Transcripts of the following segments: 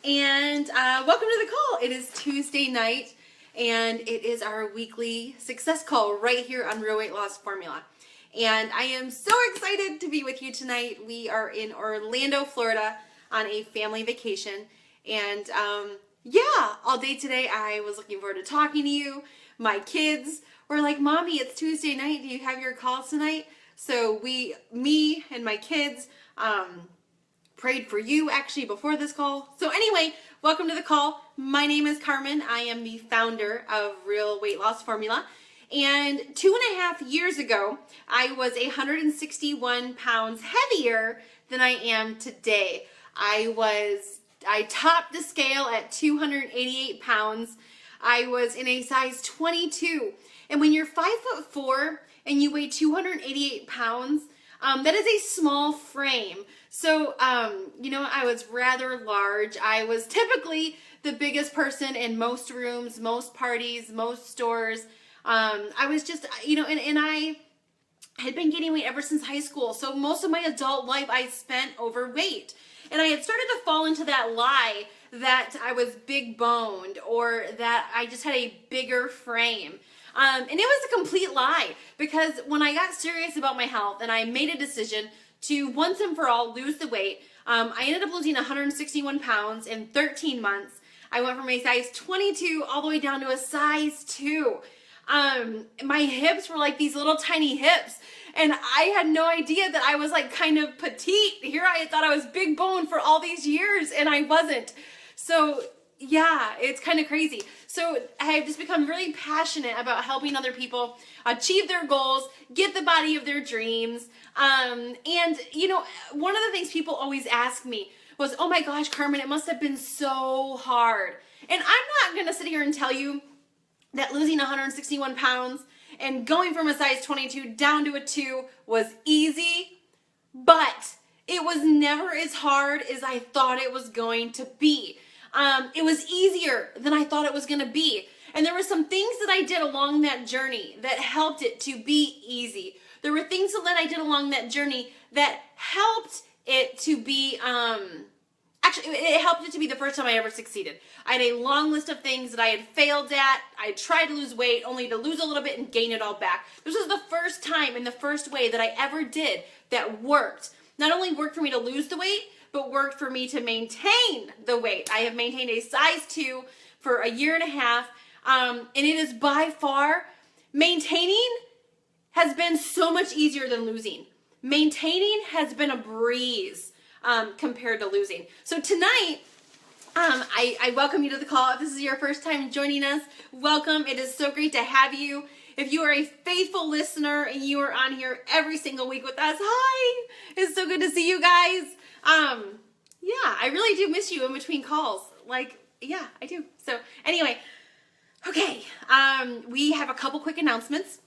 And welcome to the call. It is Tuesday night, and it is our weekly success call right here on Real Weight Loss Formula. And I am so excited to be with you tonight. We are in Orlando, Florida on a family vacation. And yeah, all day today I was looking forward to talking to you. My kids were like, Mommy, it's Tuesday night. Do you have your call tonight? So me and my kids prayed for you actually before this call. So anyway, welcome to the call. My name is Carmen. I am the founder of Real Weight Loss Formula. And 2.5 years ago, I was 161 pounds heavier than I am today. I topped the scale at 288 pounds. I was in a size 22. And when you're 5'4" and you weigh 288 pounds, that is a small frame. So, I was rather large. I was typically the biggest person in most rooms, most parties, most stores. I was just, and I had been gaining weight ever since high school. So most of my adult life I spent overweight. And I had started to fall into that lie that I was big boned or that I just had a bigger frame. And it was a complete lie, because when I got serious about my health and I made a decision to once and for all lose the weight, I ended up losing 161 pounds in 13 months. I went from a size 22 all the way down to a size 2. My hips were like these little tiny hips, and I had no idea that I was like kind of petite. Here I thought I was big bone for all these years, and I wasn't. So yeah, it's kind of crazy. So I've just become really passionate about helping other people achieve their goals, get the body of their dreams. And one of the things people always ask me was, oh my gosh, Carmen, it must have been so hard. And I'm not going to sit here and tell you that losing 161 pounds and going from a size 22 down to a 2 was easy, but it was never as hard as I thought it was going to be. It was easier than I thought it was going to be. And there were some things that I did along that journey that helped it to be easy. There were things that I did along that journey that helped it to be, it helped it to be the first time I ever succeeded. I had a long list of things that I had failed at. I tried to lose weight only to lose a little bit and gain it all back. This was the first time and the first way that I ever did that worked. Not only worked for me to lose the weight, but worked for me to maintain the weight. I have maintained a size 2 for a year and a half. And it is by far, maintaining has been so much easier than losing. Maintaining has been a breeze compared to losing. So tonight, I welcome you to the call. If this is your first time joining us, welcome. It is so great to have you. If you are a faithful listener and you are on here every single week with us, hi! It's so good to see you guys. Yeah, I really do miss you in between calls. Yeah, I do. So anyway, okay, we have a couple quick announcements.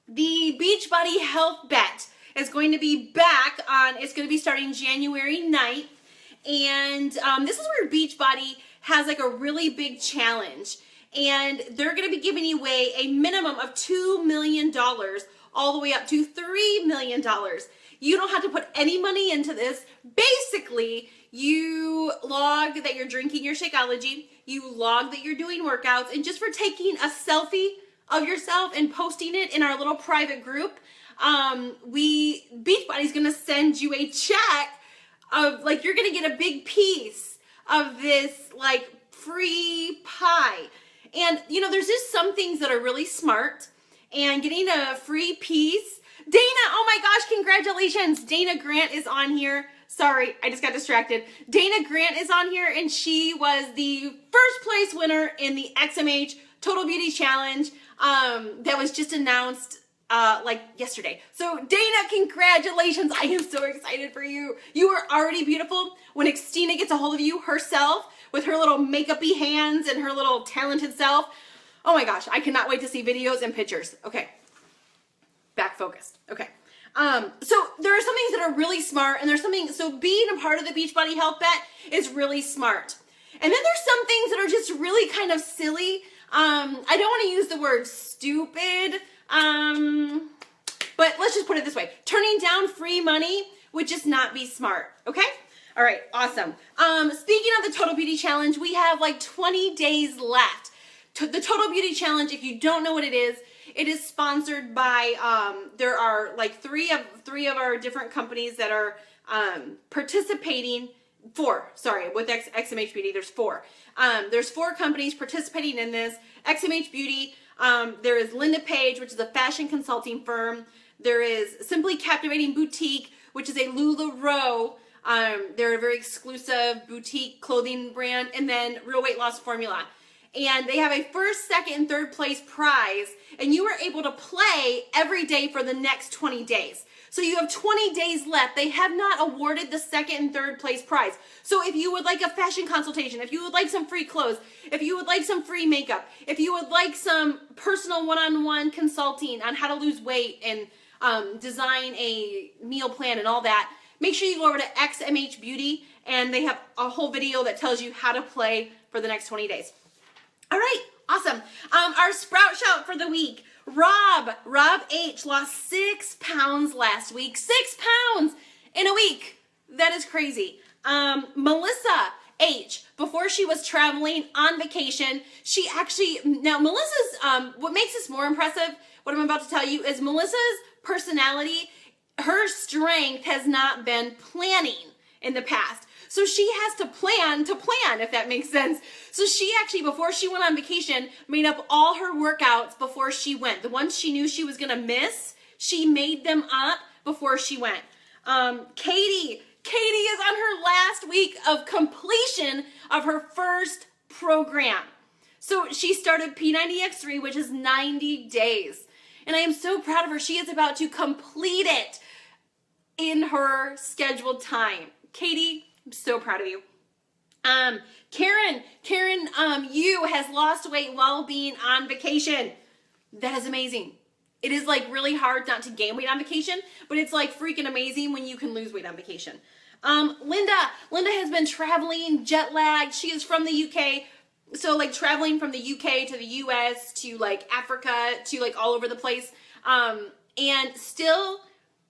The Beachbody Health Bet is going to be back it's going to be starting January 9th. And this is where Beachbody has like a really big challenge. And they're going to be giving away a minimum of $2 million all the way up to $3 million. You don't have to put any money into this. Basically, you log that you're drinking your Shakeology, you log that you're doing workouts, and just for taking a selfie of yourself and posting it in our little private group, Beachbody's gonna send you a check of, you're gonna get a big piece of this, free pie. And, there's just some things that are really smart, and getting a free piece. Dana, oh my gosh, congratulations. Dana Grant is on here. Sorry, I just got distracted. Dana Grant is on here, and she was the first place winner in the XMH Total Beauty Challenge that was just announced yesterday. So Dana, congratulations. I am so excited for you. You are already beautiful. When Xtina gets a hold of you herself with her little makeup-y hands and her little talented self, oh my gosh, I cannot wait to see videos and pictures. Okay. Back focused. Okay. So there are some things that are really smart, and so being a part of the Beachbody Health Bet is really smart. And then there's some things that are just really kind of silly. I don't want to use the word stupid, but let's just put it this way. Turning down free money would just not be smart, okay? All right, awesome. Speaking of the Total Beauty Challenge, we have like 20 days left. The Total Beauty Challenge, if you don't know what it is sponsored by, there are like three of our different companies that are participating. With XMH Beauty, there's four. There's four companies participating in this. XMH Beauty, there is Linda Page, which is a fashion consulting firm. There is Simply Captivating Boutique, which is a LuLaRoe. They're a very exclusive boutique clothing brand. And then Real Weight Loss Formula. And they have a first, second, and third place prize. And you are able to play every day for the next 20 days. So you have 20 days left. They have not awarded the second and third place prize. So if you would like a fashion consultation, if you would like some free clothes, if you would like some free makeup, if you would like some personal one-on-one consulting on how to lose weight and design a meal plan and all that, make sure you go over to XMH Beauty, and they have a whole video that tells you how to play for the next 20 days. All right, awesome. Our sprout shout for the week. Rob H lost 6 pounds last week. 6 pounds in a week. That is crazy. Melissa H, before she was traveling on vacation, she actually, now Melissa's, what makes this more impressive, what I'm about to tell you, is Melissa's personality, her strength has not been planning in the past. So she has to plan, if that makes sense. So she actually, before she went on vacation, made up all her workouts before she went. The ones she knew she was going to miss, she made them up before she went. Katie is on her last week of completion of her first program. So she started P90X3, which is 90 days. And I am so proud of her. She is about to complete it in her scheduled time. Katie, I'm so proud of you. Karen, you has lost weight while being on vacation. That is amazing. It is like really hard not to gain weight on vacation, but it's like freaking amazing when you can lose weight on vacation. Linda has been traveling, jet lagged. She is from the UK. So like traveling from the UK to the US to like Africa to like all over the place. And still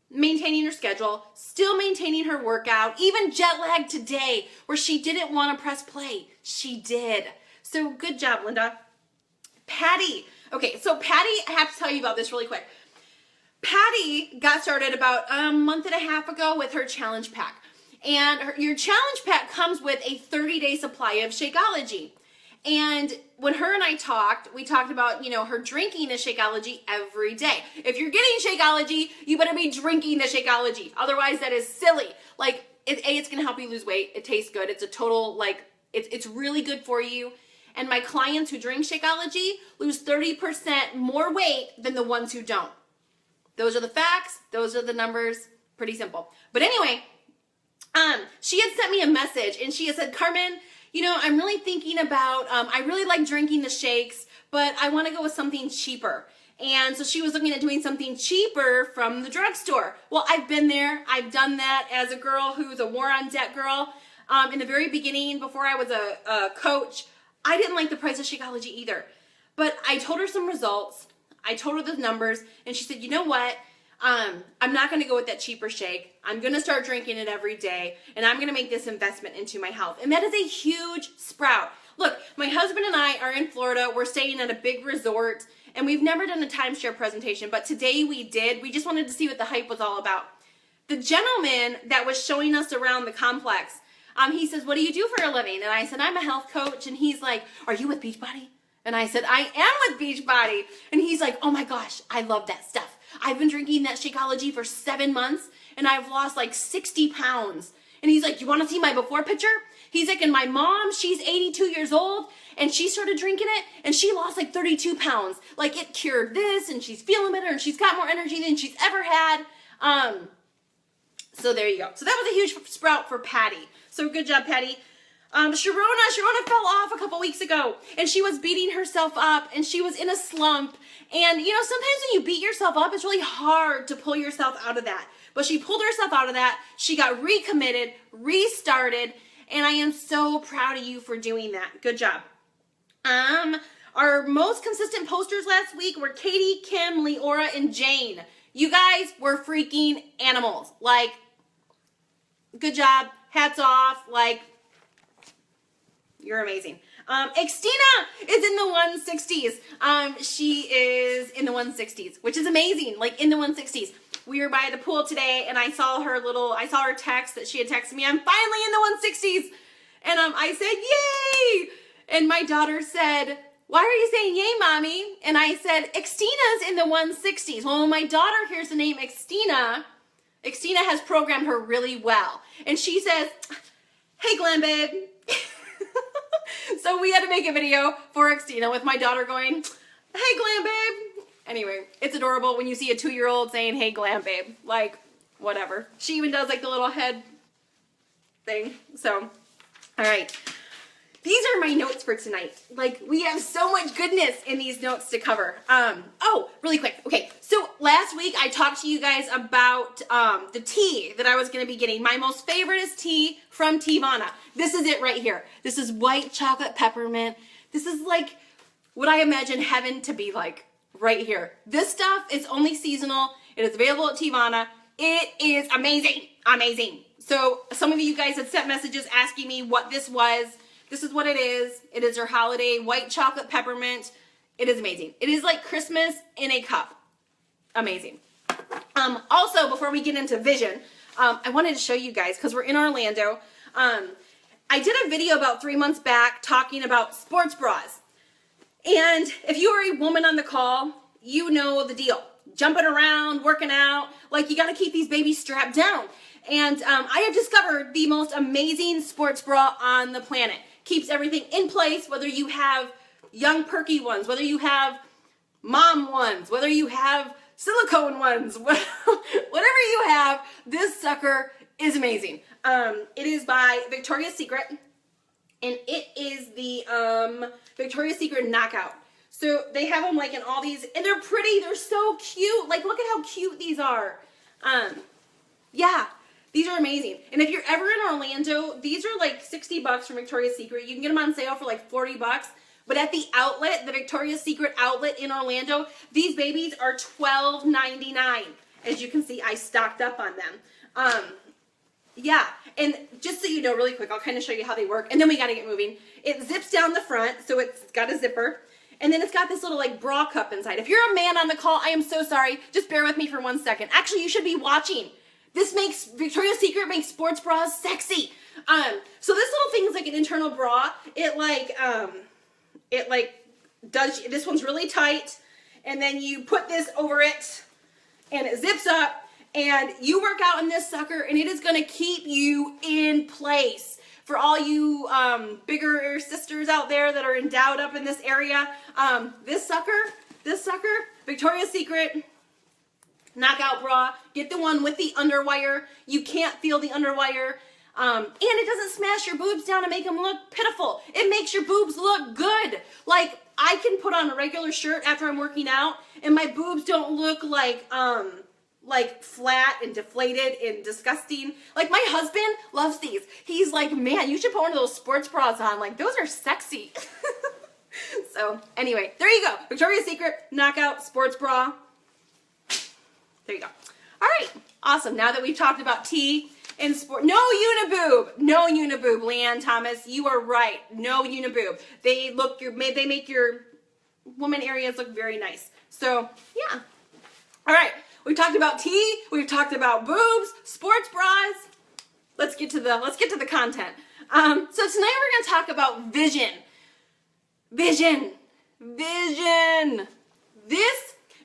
maintaining her schedule, still maintaining her workout, even jet lagged today where she didn't want to press play. She did. So good job, Linda. Patty. Okay, so Patty, I have to tell you about this really quick. Patty got started about a month and a half ago with her challenge pack. And your challenge pack comes with a 30-day supply of Shakeology. And when her and I talked, we talked about, you know, her drinking the Shakeology every day. If you're getting Shakeology, you better be drinking the Shakeology. Otherwise, that is silly. Like, it's going to help you lose weight. It tastes good. It's a total, like, it's really good for you. And my clients who drink Shakeology lose 30% more weight than the ones who don't. Those are the facts. Those are the numbers. Pretty simple. But anyway, she had sent me a message, and she had said, Carmen, you know, I'm really thinking about, I really like drinking the shakes, but I want to go with something cheaper. And so she was looking at doing something cheaper from the drugstore. Well, I've been there. I've done that as a girl who's a war on debt girl. In the very beginning, before I was a coach, I didn't like the price of Shakeology either. But I told her some results. I told her the numbers, and she said, you know what? I'm not going to go with that cheaper shake. I'm going to start drinking it every day, and I'm going to make this investment into my health. And that is a huge sprout. Look, my husband and I are in Florida. We're staying at a big resort, and we've never done a timeshare presentation, but today we did. We just wanted to see what the hype was all about. The gentleman that was showing us around the complex, he says, what do you do for a living? And I said, I'm a health coach. And he's like, are you with Beachbody? And I said, I am with Beachbody. And he's like, oh my gosh, I love that stuff. I've been drinking that Shakeology for 7 months, and I've lost like 60 pounds. And he's like, you want to see my before picture? He's like, and my mom, she's 82 years old, and she started drinking it, and she lost like 32 pounds. Like, it cured this, and she's feeling better, and she's got more energy than she's ever had. So there you go. So that was a huge sprout for Patty. So good job, Patty. Sharona fell off a couple weeks ago, and she was beating herself up, and she was in a slump. And, you know, sometimes when you beat yourself up, it's really hard to pull yourself out of that. But she pulled herself out of that. She got recommitted, restarted, and I am so proud of you for doing that. Good job. Our most consistent posters last week were Katie, Kim, Leora, and Jane. You guys were freaking animals. Like, good job. hats off, like, you're amazing. Xtina is in the 160s. She is in the 160s, which is amazing, like in the 160s. We were by the pool today and I saw her text that she had texted me, I'm finally in the 160s. And I said, yay! And my daughter said, why are you saying yay, mommy? And I said, Xtina's in the 160s. Well, when my daughter hears the name Xtina has programmed her really well. And she says, hey, Glenn, babe. So we had to make a video for Xtina with my daughter going, hey, Glam Babe. Anyway, it's adorable when you see a 2-year-old saying, hey, Glam Babe. Like, whatever. She even does like the little head thing. So, all right. These are my notes for tonight. Like, we have so much goodness in these notes to cover. Oh, really quick. Okay, so last week I talked to you guys about the tea that I was going to be getting. My most favorite is tea from Teavana. This is it right here. This is white chocolate peppermint. This is like what I imagine heaven to be like right here. This stuff is only seasonal. It is available at Teavana. It is amazing, amazing. So some of you guys had sent messages asking me what this was. This is what it is. It is our holiday white chocolate peppermint. It is amazing. It is like Christmas in a cup. Amazing. Also, before we get into Vision, I wanted to show you guys, because we're in Orlando. I did a video about 3 months back talking about sports bras. And if you are a woman on the call, you know the deal. Jumping around, working out, like you got to keep these babies strapped down. And I have discovered the most amazing sports bra on the planet. Keeps everything in place, whether you have young perky ones, whether you have mom ones, whether you have silicone ones, whatever you have, this sucker is amazing. It is by Victoria's Secret, and it is the Victoria's Secret Knockout. So they have them like in all these, and they're pretty, they're so cute. Like, look at how cute these are. Yeah. These are amazing. And if you're ever in Orlando, these are like 60 bucks from Victoria's Secret. You can get them on sale for like 40 bucks. But at the outlet, the Victoria's Secret outlet in Orlando, these babies are $12.99. As you can see, I stocked up on them. Yeah, and just so you know really quick, I'll kind of show you how they work. And then we got to get moving. It zips down the front, so it's got a zipper. And then it's got this little like bra cup inside. If you're a man on the call, I am so sorry. Just bear with me for 1 second. Actually, you should be watching. This makes, Victoria's Secret makes sports bras sexy. So this little thing is like an internal bra. It does, this one's really tight, and then you put this over it, and it zips up, and you work out in this sucker, and it is gonna keep you in place. For all you bigger sisters out there that are endowed up in this area, this sucker, Victoria's Secret Knockout bra. Get the one with the underwire. You can't feel the underwire. And it doesn't smash your boobs down and make them look pitiful. It makes your boobs look good. Like, I can put on a regular shirt after I'm working out, and my boobs don't look like flat and deflated and disgusting. Like, my husband loves these. He's like, man, you should put one of those sports bras on. Like, those are sexy. So, anyway, there you go. Victoria's Secret Knockout Sports Bra. There you go. All right, awesome. Now that we've talked about tea and sport, no uniboob, no uniboob. Leanne Thomas, you are right. No uniboob. They make your woman areas look very nice. So yeah. All right, we've talked about tea. We've talked about boobs, sports bras. Let's get to the content. So tonight we're gonna talk about vision. Vision.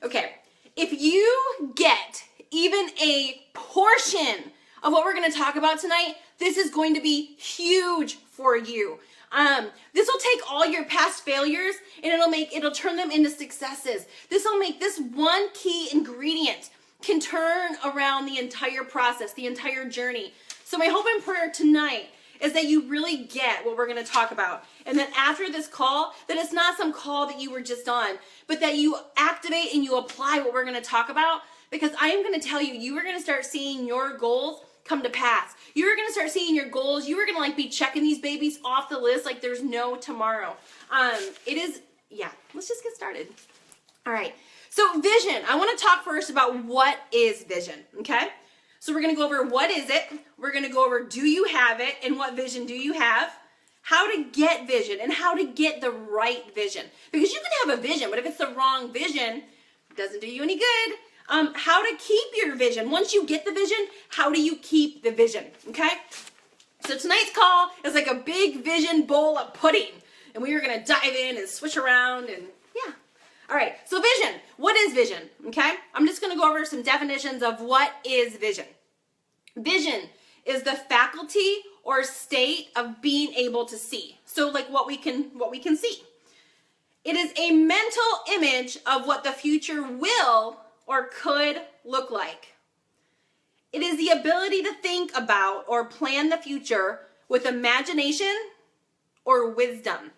Okay. If you get even a portion of what we're going to talk about tonight, this is going to be huge for you. This will take all your past failures and it'll turn them into successes. This will make this one key ingredient can turn around the entire process, the entire journey. So my hope and prayer tonight is that you really get what we're going to talk about. And that after this call, that it's not some call that you were just on, but that you activate and you apply what we're going to talk about. Because I am going to tell you, you are going to start seeing your goals come to pass. You are going to start seeing your goals. You are going to like be checking these babies off the list like there's no tomorrow. Let's just get started. All right. So vision, I want to talk first about what is vision, okay? So we're going to go over what is it, we're going to go over do you have it, and what vision do you have, how to get vision, and how to get the right vision. Because you can have a vision, but if it's the wrong vision, it doesn't do you any good. How to keep your vision. Once you get the vision, how do you keep the vision, okay? So tonight's call is like a big vision bowl of pudding. And we are going to dive in and switch around and yeah. All right, so vision. What is vision, okay? I'm just going to go over some definitions of what is vision. Vision is the faculty or state of being able to see. So like what we can see. It is a mental image of what the future will or could look like. It is the ability to think about or plan the future with imagination or wisdom.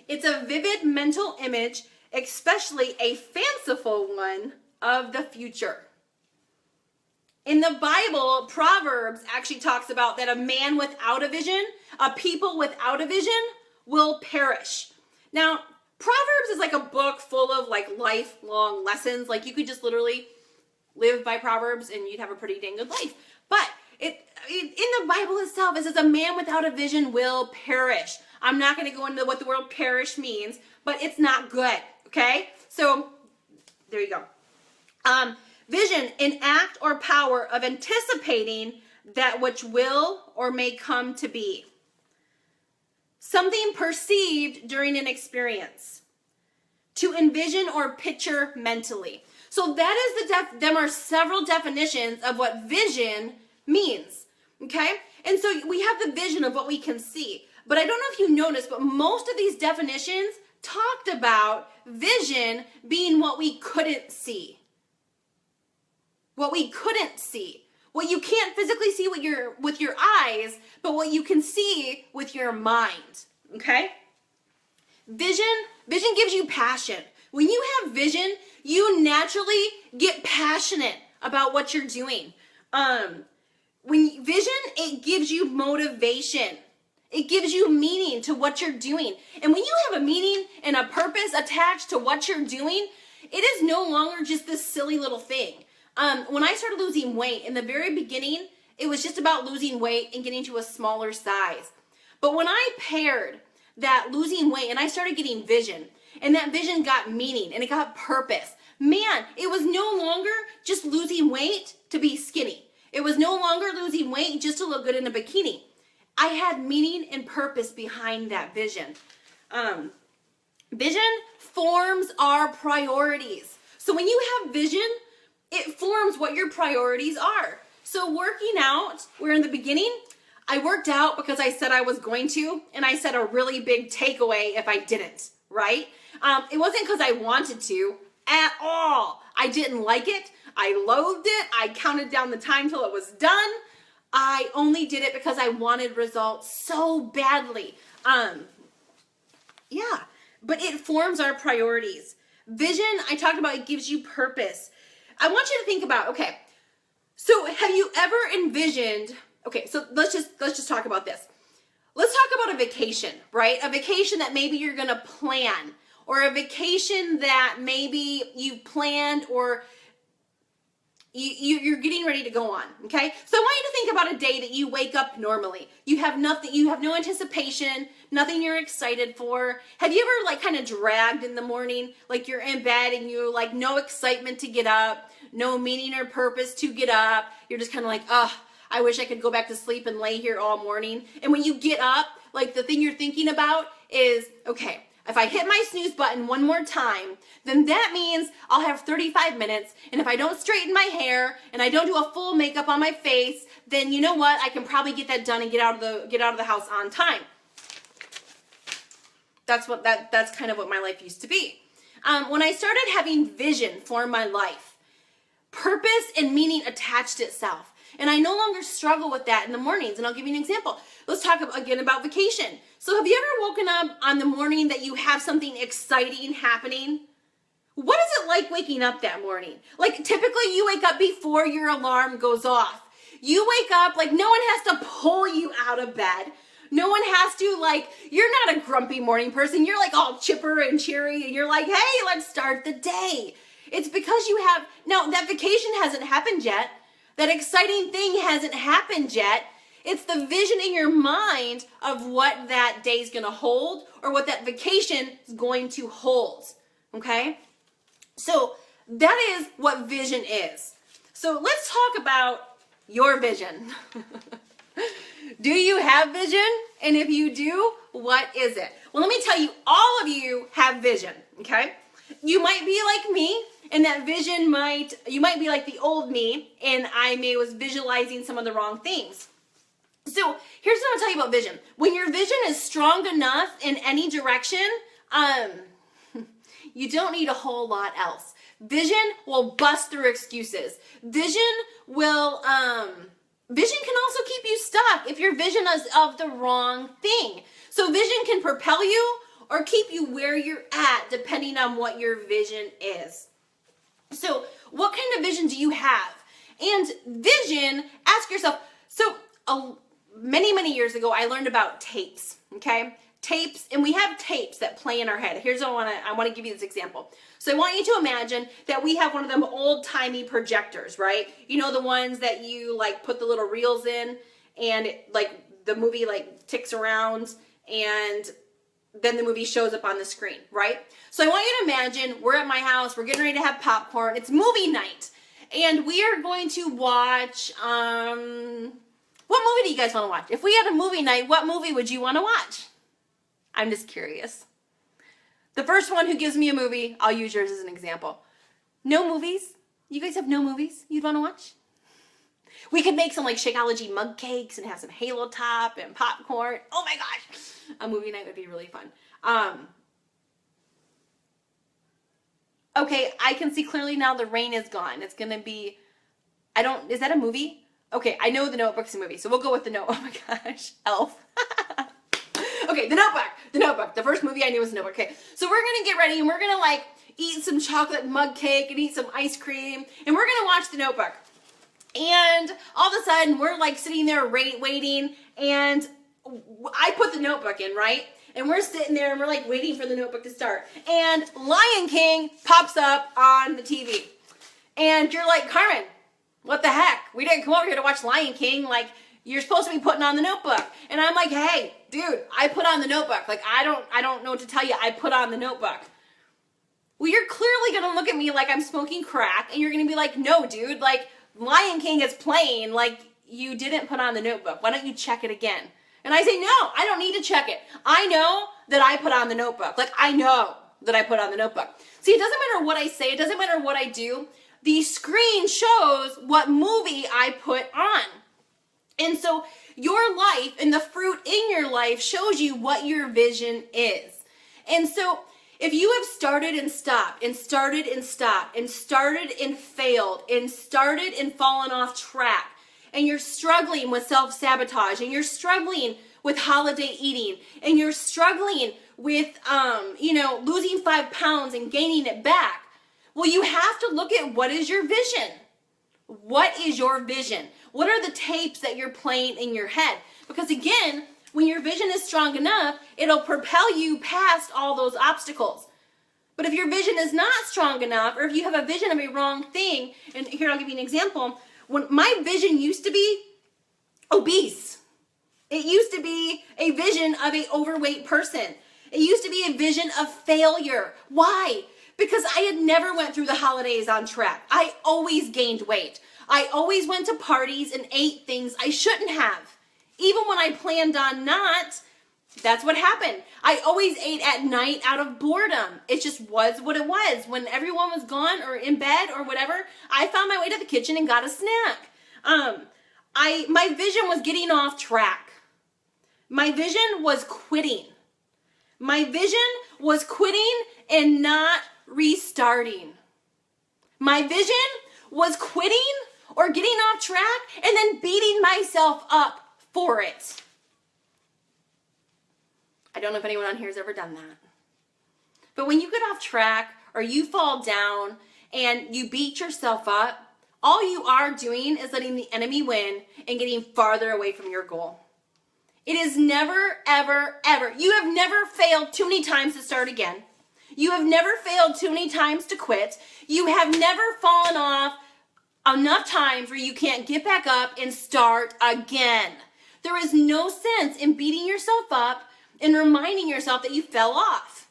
It's a vivid mental image, especially a fanciful one, of the future. In the Bible, Proverbs actually talks about that a man without a vision, a people without a vision, will perish. Now, Proverbs is like a book full of like lifelong lessons. Like you could just literally live by Proverbs and you'd have a pretty dang good life. But in the Bible itself, it says a man without a vision will perish. I'm not going to go into what the word perish means, but it's not good, okay? So there you go. Vision, an act or power of anticipating that which will or may come to be. Something perceived during an experience. To envision or picture mentally. So that is them are several definitions of what vision means, okay? And so we have the vision of what we can see. But I don't know if you noticed, but most of these definitions talked about vision being what we couldn't see. What we couldn't see. What you can't physically see with your eyes, but what you can see with your mind, okay? Vision gives you passion. When you have vision, you naturally get passionate about what you're doing. Vision, it gives you motivation. It gives you meaning to what you're doing. And when you have a meaning and a purpose attached to what you're doing, it is no longer just this silly little thing. When I started losing weight, in the very beginning, it was just about losing weight and getting to a smaller size. But when I paired that losing weight and I started getting vision, and that vision got meaning and it got purpose, man, it was no longer just losing weight to be skinny. It was no longer losing weight just to look good in a bikini. I had meaning and purpose behind that vision. Vision forms our priorities. So when you have vision, it forms what your priorities are. So working out, where in the beginning, I worked out because I said I was going to, and I set a really big takeaway if I didn't, right? It wasn't because I wanted to at all. I didn't like it. I loathed it. I counted down the time till it was done. I only did it because I wanted results so badly. Yeah, but it forms our priorities. Vision, I talked about, it gives you purpose. I want you to think about, okay, so have you ever envisioned, okay, so let's just talk about this. Let's talk about a vacation, right? A vacation that maybe you're going to plan, or a vacation that maybe you've planned or you're getting ready to go on, okay? So I want you to think about a day that you wake up normally. You have nothing, you have no anticipation, nothing you're excited for. Have you ever like kind of dragged in the morning, like you're in bed and you're like no excitement to get up, no meaning or purpose to get up. You're just kind of like, oh, I wish I could go back to sleep and lay here all morning. And when you get up, like the thing you're thinking about is, okay, if I hit my snooze button one more time, then that means I'll have 35 minutes. And if I don't straighten my hair and I don't do a full makeup on my face, then you know what? I can probably get that done and get out of the house on time. That's kind of what my life used to be. When I started having vision for my life, purpose and meaning attached itself. And I no longer struggle with that in the mornings. And I'll give you an example. Let's talk again about vacation. So have you ever woken up on the morning that you have something exciting happening? What is it like waking up that morning? Like typically you wake up before your alarm goes off. You wake up like no one has to pull you out of bed. No one has to, like, you're not a grumpy morning person. You're like all chipper and cheery and you're like, hey, let's start the day. It's because you have, now that vacation hasn't happened yet. That exciting thing hasn't happened yet. It's the vision in your mind of what that day is going to hold or what that vacation is going to hold. Okay? So that is what vision is. So let's talk about your vision. Do you have vision? And if you do, what is it? Well, let me tell you, all of you have vision, okay? You might be like me, and that vision you might be like the old me, and I was visualizing some of the wrong things. So here's what I'll tell you about vision. When your vision is strong enough in any direction, you don't need a whole lot else. Vision will bust through excuses. Vision can also keep you stuck if your vision is of the wrong thing. So vision can propel you or keep you where you're at depending on what your vision is. So what kind of vision do you have? And vision, ask yourself, so many years ago I learned about tapes, okay? Tapes, and we have tapes that play in our head. Here's what I want to give you this example. So I want you to imagine that we have one of them old-timey projectors, right? You know, the ones that you like put the little reels in and the movie ticks around and then the movie shows up on the screen, right? So I want you to imagine we're at my house, we're getting ready to have popcorn, it's movie night, and we are going to watch, what movie do you guys want to watch? If we had a movie night, what movie would you want to watch? I'm just curious. The first one who gives me a movie, I'll use yours as an example. No movies? You guys have no movies you'd want to watch? We could make some Shakeology mug cakes and have some Halo Top and popcorn. Oh my gosh. A movie night would be really fun. Okay, I can see clearly now the rain is gone. It's going to be, is that a movie? Okay, I know The Notebook's a movie, so we'll go with The Notebook. Oh my gosh, Elf. Okay, The Notebook. The first movie I knew was The Notebook. Okay, so we're going to get ready and we're going to eat some chocolate mug cake and eat some ice cream and we're going to watch The Notebook. And all of a sudden we're sitting there waiting and I put The Notebook in, right? And we're sitting there and we're waiting for The Notebook to start. And Lion King pops up on the TV. And you're like, Carmen, what the heck? We didn't come over here to watch Lion King. You're supposed to be putting on The Notebook. And I'm like, hey, dude, I put on The Notebook. I don't know what to tell you. I put on The Notebook. Well, you're clearly going to look at me like I'm smoking crack. And you're going to be like, no, dude, Lion King is playing. You didn't put on The Notebook. Why don't you check it again? And I say, no, I don't need to check it. I know that I put on The Notebook. I know that I put on The Notebook. See, it doesn't matter what I say. It doesn't matter what I do. The screen shows what movie I put on. And so your life and the fruit in your life shows you what your vision is. And so if you have started and stopped and started and stopped and started and failed and started and fallen off track, and you're struggling with self-sabotage, and you're struggling with holiday eating, and you're struggling with, losing 5 pounds and gaining it back, well, you have to look at what is your vision. What is your vision? What are the tapes that you're playing in your head? Because again, when your vision is strong enough, it'll propel you past all those obstacles. But if your vision is not strong enough, or if you have a vision of a wrong thing, and here I'll give you an example. When my vision used to be obese. It used to be a vision of an overweight person. It used to be a vision of failure. Why? Because I had never went through the holidays on track. I always gained weight. I always went to parties and ate things I shouldn't have. Even when I planned on not, that's what happened. I always ate at night out of boredom. It just was what it was. When everyone was gone or in bed or whatever, I found my way to the kitchen and got a snack. My vision was getting off track. My vision was quitting. My vision was quitting and not restarting. My vision was quitting or getting off track and then beating myself up for it. I don't know if anyone on here has ever done that. But when you get off track or you fall down and you beat yourself up, all you are doing is letting the enemy win and getting farther away from your goal. It is never, ever, ever. You have never failed too many times to start again. You have never failed too many times to quit. You have never fallen off enough times where you can't get back up and start again. There is no sense in beating yourself up and reminding yourself that you fell off.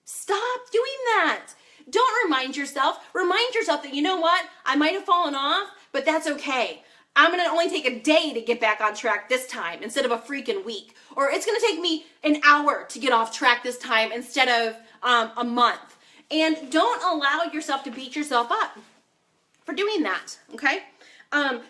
Stop doing that. Don't remind yourself. Remind yourself that, you know what? I might have fallen off, but that's okay. I'm going to only take a day to get back on track this time instead of a freaking week. Or it's going to take me an hour to get off track this time instead of a month. And don't allow yourself to beat yourself up for doing that, okay?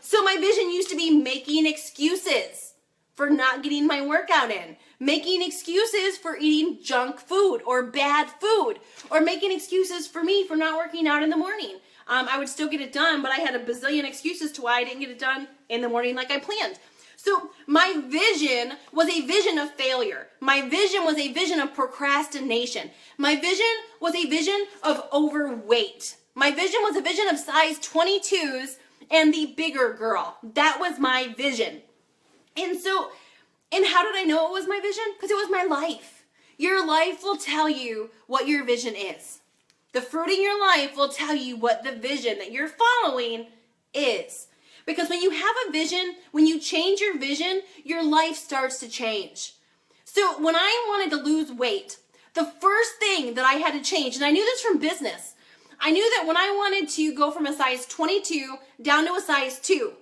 So my vision used to be making excuses for not getting my workout in, making excuses for eating junk food or bad food, or making excuses for me for not working out in the morning. I would still get it done, but I had a bazillion excuses to why I didn't get it done in the morning like I planned. So my vision was a vision of failure. My vision was a vision of procrastination. My vision was a vision of overweight. My vision was a vision of size 22s and the bigger girl. That was my vision. And how did I know it was my vision? Because it was my life. Your life will tell you what your vision is. The fruit in your life will tell you what the vision that you're following is. Because when you have a vision, when you change your vision, your life starts to change. So when I wanted to lose weight, the first thing that I had to change, and I knew this from business, I knew that when I wanted to go from a size 22 down to a size 2,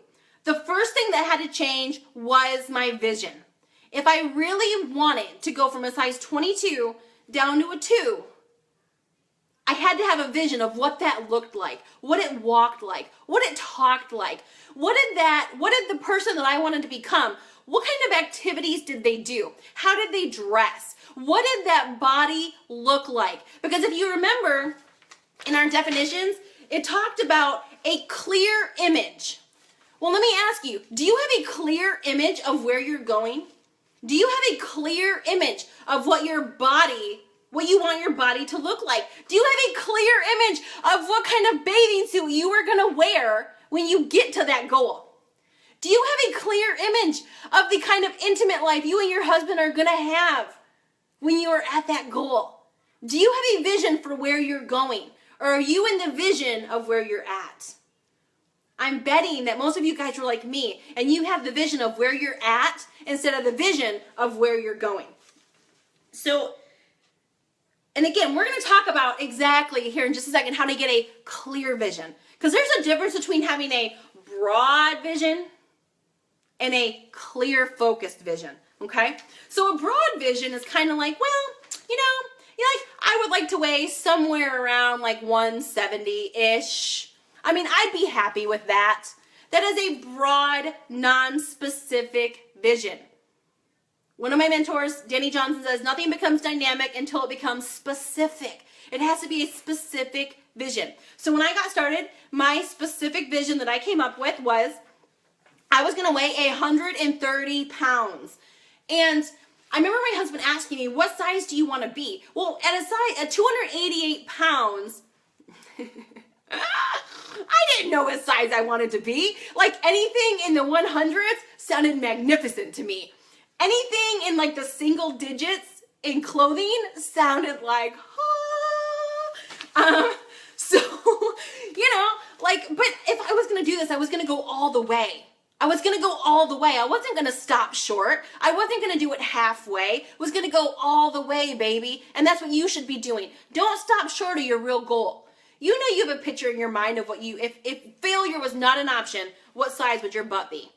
the first thing that had to change was my vision. If I really wanted to go from a size 22 down to a 2, I had to have a vision of what that looked like, what it walked like, what it talked like. What did the person that I wanted to become, what kind of activities did they do? How did they dress? What did that body look like? Because if you remember in our definitions, it talked about a clear image. Well, let me ask you, do you have a clear image of where you're going? Do you have a clear image of what you want your body to look like? Do you have a clear image of what kind of bathing suit you are going to wear when you get to that goal? Do you have a clear image of the kind of intimate life you and your husband are going to have when you are at that goal? Do you have a vision for where you're going? Or are you in the vision of where you're at? I'm betting that most of you guys are like me, and you have the vision of where you're at instead of the vision of where you're going. So, and again, we're going to talk about exactly here in just a second how to get a clear vision. Because there's a difference between having a broad vision and a clear focused vision, okay? So a broad vision is kind of like, well, I would like to weigh somewhere around like 170-ish. I mean, I'd be happy with that. That is a broad, non-specific vision. One of my mentors, Danny Johnson, says nothing becomes dynamic until it becomes specific. It has to be a specific vision. So when I got started, my specific vision that I came up with was I was going to weigh 130 pounds. And I remember my husband asking me, what size do you want to be? Well, at 288 pounds, I didn't know what size I wanted to be. Like anything in the 100s sounded magnificent to me. Anything in like the single digits in clothing sounded like, but if I was going to do this, I was going to go all the way. I was going to go all the way. I wasn't going to stop short. I wasn't going to do it halfway. I was going to go all the way, baby. And that's what you should be doing. Don't stop short of your real goal. You know you have a picture in your mind of what if failure was not an option, what size would your butt be?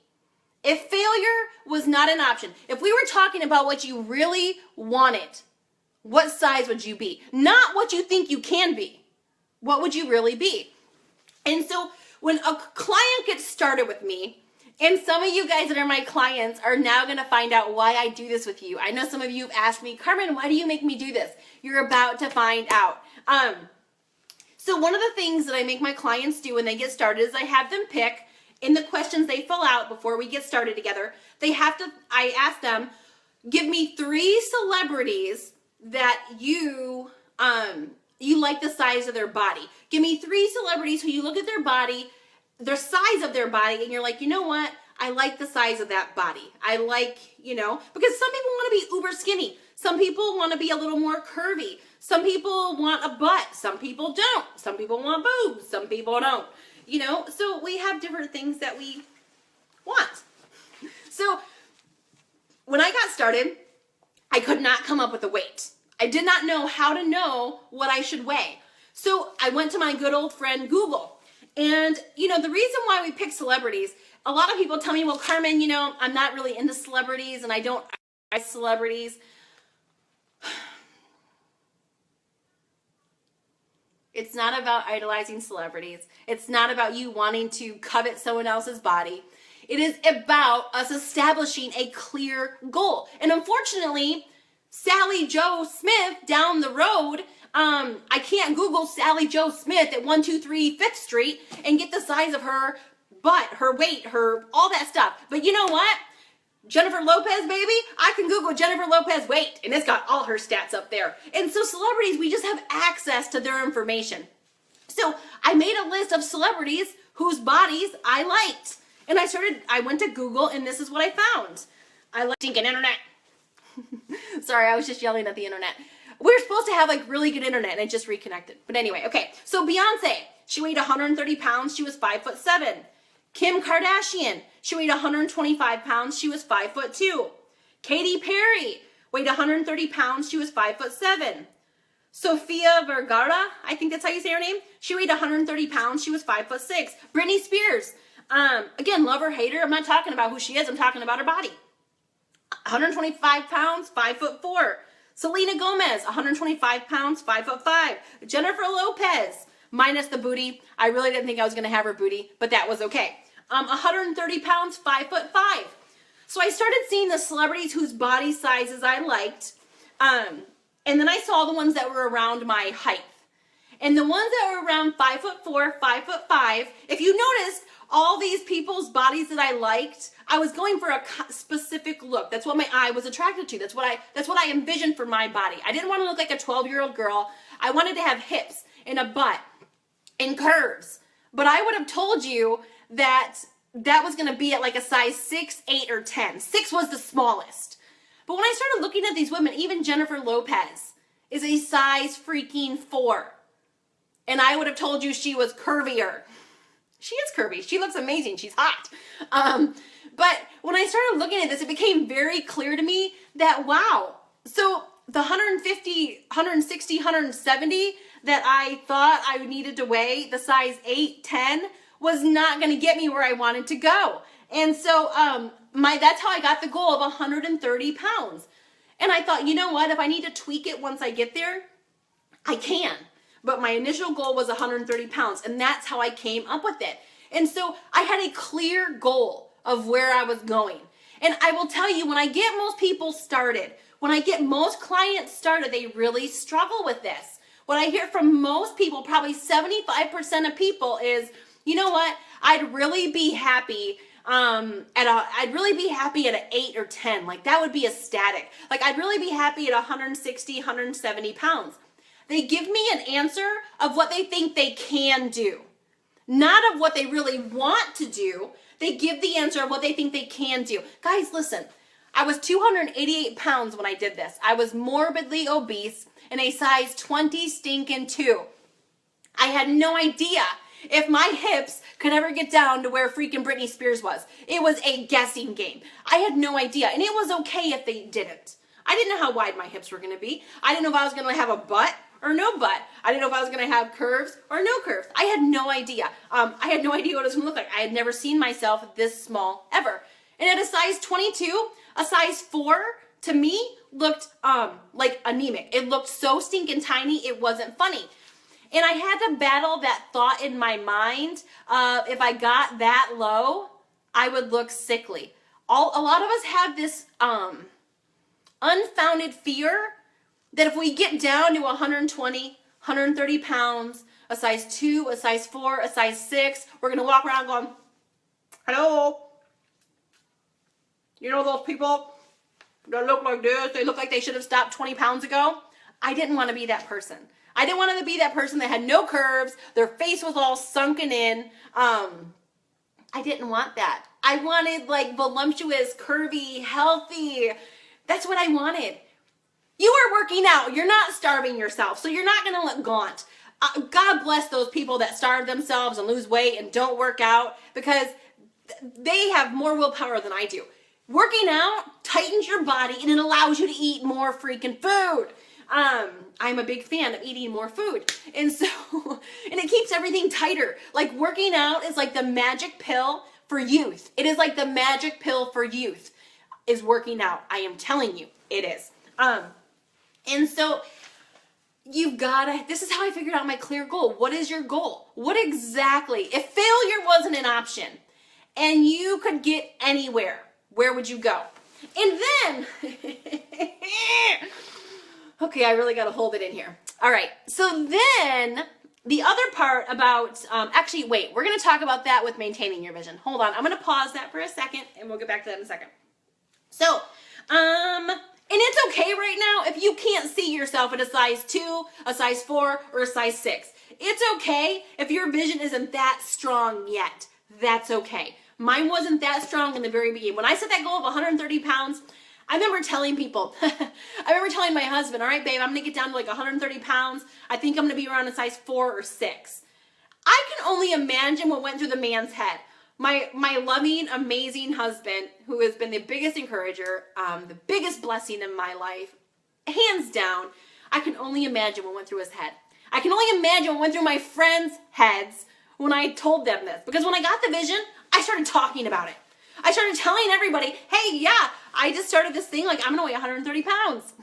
If failure was not an option, if we were talking about what you really wanted, what size would you be? Not what you think you can be. What would you really be? And so when a client gets started with me, and some of you guys that are my clients are now going to find out why I do this with you. I know some of you have asked me, Carmen, why do you make me do this? You're about to find out. So one of the things that I make my clients do when they get started is I have them pick in the questions they fill out before we get started together. I ask them, give me 3 celebrities that you like the size of their body. Give me 3 celebrities who you look at their body, the size of their body, and you're like, you know what? I like the size of that body. I like, because some people want to be uber skinny. Some people want to be a little more curvy. Some people want a butt. Some people don't. Some people want boobs. Some people don't. you know? So we have different things that we want. So when I got started, I could not come up with a weight. I did not know how to know what I should weigh. So I went to my good old friend Google. And, you know, the reason why we pick celebrities, a lot of people tell me, well, Carmen, you know, I'm not really into celebrities and I don't idolize celebrities. It's not about idolizing celebrities. It's not about you wanting to covet someone else's body. It is about us establishing a clear goal. And unfortunately, Sally Joe Smith down the road, I can't Google Sally Joe Smith at 123 5th Street and get the size of her butt, her weight, her, all that stuff. But you know what? Jennifer Lopez, baby, I can Google Jennifer Lopez weight, and it's got all her stats up there. And so celebrities, we just have access to their information. So I made a list of celebrities whose bodies I liked. And I went to Google, and this is what I found. I like stinking internet. Sorry, I was just yelling at the internet. We're supposed to have like really good internet, and it just reconnected. But anyway, okay. So Beyonce, she weighed 130 pounds. She was 5'7". Kim Kardashian, she weighed 125 pounds. She was 5'2". Katy Perry weighed 130 pounds. She was 5'7". Sofia Vergara, I think that's how you say her name. She weighed 130 pounds. She was 5'6". Britney Spears, again, love her, hate her. I'm not talking about who she is. I'm talking about her body. 125 pounds, 5'4". Selena Gomez, 125 pounds, 5'5". Jennifer Lopez, minus the booty. I really didn't think I was going to have her booty, but that was okay. 130 pounds, 5'5". So I started seeing the celebrities whose body sizes I liked. And then I saw the ones that were around my height. And the ones that were around 5'4", 5'5", if you noticed, all these people's bodies that I liked, I was going for a specific look. That's what my eye was attracted to. That's what I envisioned for my body. I didn't want to look like a 12-year-old girl. I wanted to have hips and a butt and curves. But I would have told you that that was going to be at like a size 6, 8, or 10. 6 was the smallest. But when I started looking at these women, even Jennifer Lopez is a size freaking 4. And I would have told you she was curvier. She is curvy. She looks amazing. She's hot. But when I started looking at this, it became very clear to me that, wow, so the 150, 160, 170 that I thought I needed to weigh, the size 8, 10, was not going to get me where I wanted to go. And so that's how I got the goal of 130 pounds. And I thought, you know what? If I need to tweak it once I get there, I can. But my initial goal was 130 pounds, and that's how I came up with it. And so I had a clear goal of where I was going. And I will tell you, when I get most people started, when I get most clients started, they really struggle with this. What I hear from most people, probably 75% of people, is, you know what? I'd really be happy I'd really be happy at an 8 or 10. Like, that would be ecstatic. Like, I'd really be happy at 160, 170 pounds. They give me an answer of what they think they can do, not of what they really want to do. They give the answer of what they think they can do. Guys, listen, I was 288 pounds when I did this. I was morbidly obese and a size 20 stinking 2. I had no idea if my hips could ever get down to where freaking Britney Spears was. It was a guessing game. I had no idea, and it was okay if they didn't. I didn't know how wide my hips were going to be. I didn't know if I was going to have a butt or no butt. I didn't know if I was going to have curves or no curves. I had no idea. I had no idea what it was going to look like. I had never seen myself this small ever. And at a size 22, a size 4 to me looked like anemic. It looked so stinking tiny, it wasn't funny. And I had to battle that thought in my mind of if I got that low, I would look sickly. A lot of us have this unfounded fear that if we get down to 120, 130 pounds, a size 2, a size 4, a size 6, we're going to walk around going, hello, you know those people that look like this, they look like they should have stopped 20 pounds ago? I didn't want to be that person. I didn't want to be that person that had no curves, their face was all sunken in. I didn't want that. I wanted like voluptuous, curvy, healthy. That's what I wanted. You are working out. You're not starving yourself, so you're not going to look gaunt. God bless those people that starve themselves and lose weight and don't work out, because they have more willpower than I do. Working out tightens your body and it allows you to eat more freaking food. I'm a big fan of eating more food. And so, and it keeps everything tighter. Like working out is like the magic pill for youth. It is like the magic pill for youth is working out. I am telling you, it is. And so you've gotta, this is how I figured out my clear goal. What is your goal? What exactly, if failure wasn't an option and you could get anywhere, where would you go? And then, okay, I really got to hold it in here. All right, so then the other part about, actually, wait, we're going to talk about that with maintaining your vision. Hold on, I'm going to pause that for a second, and we'll get back to that in a second. So, and it's okay right now if you can't see yourself at a size 2, a size 4, or a size 6. It's okay if your vision isn't that strong yet. That's okay. Mine wasn't that strong in the very beginning. When I set that goal of 130 pounds, I remember telling people, I remember telling my husband, all right, babe, I'm going to get down to like 130 pounds. I think I'm going to be around a size 4 or 6. I can only imagine what went through the man's head. My loving, amazing husband, who has been the biggest encourager, the biggest blessing in my life, hands down, I can only imagine what went through his head. I can only imagine what went through my friends' heads when I told them this. Because when I got the vision, I started talking about it. I started telling everybody, hey, yeah, I just started this thing, like I'm gonna weigh 130 pounds.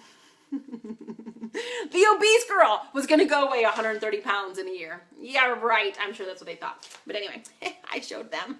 The obese girl was gonna go weigh 130 pounds in a year. Yeah, right, I'm sure that's what they thought. But anyway, I showed them.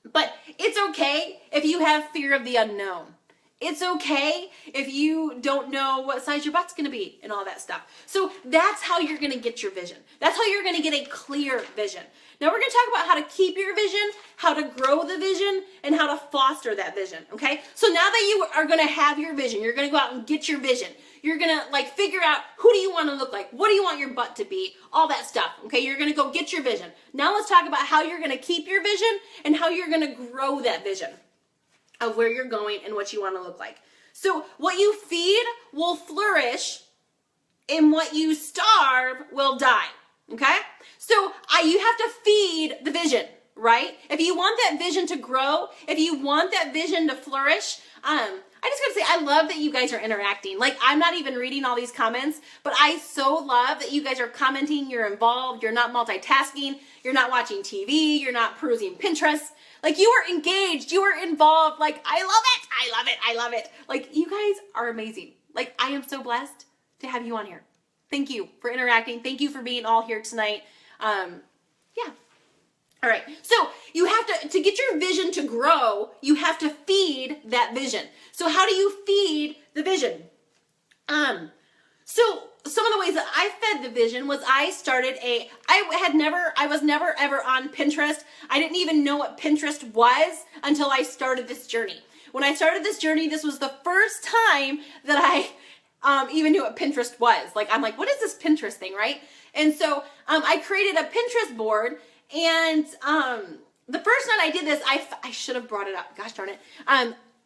But it's okay if you have fear of the unknown. It's okay if you don't know what size your butt's gonna be and all that stuff. So that's how you're gonna get your vision. That's how you're gonna get a clear vision. Now we're gonna talk about how to keep your vision, how to grow the vision, and how to foster that vision, okay? So now that you are gonna have your vision, you're gonna go out and get your vision. You're gonna like figure out who do you wanna look like? What do you want your butt to be? All that stuff, okay? You're gonna go get your vision. Now let's talk about how you're gonna keep your vision and how you're gonna grow that vision of where you're going and what you wanna look like. So what you feed will flourish and what you starve will die. Okay? So you have to feed the vision, right? If you want that vision to grow, if you want that vision to flourish, I just gotta say, I love that you guys are interacting. Like, I'm not even reading all these comments, but I so love that you guys are commenting, you're involved, you're not multitasking, you're not watching TV, you're not perusing Pinterest. Like, you are engaged, you are involved. Like, I love it, I love it, I love it. Like, you guys are amazing. Like, I am so blessed to have you on here. Thank you for interacting. Thank you for being all here tonight. Yeah. All right. So you have to get your vision to grow, you have to feed that vision. So how do you feed the vision? So some of the ways that I fed the vision was I was never ever on Pinterest. I didn't even know what Pinterest was until I started this journey. When I started this journey, this was the first time that I even knew what Pinterest was. Like, I'm like, what is this Pinterest thing, right? And so I created a Pinterest board, and the first night I did this, I should have brought it up. Gosh darn it.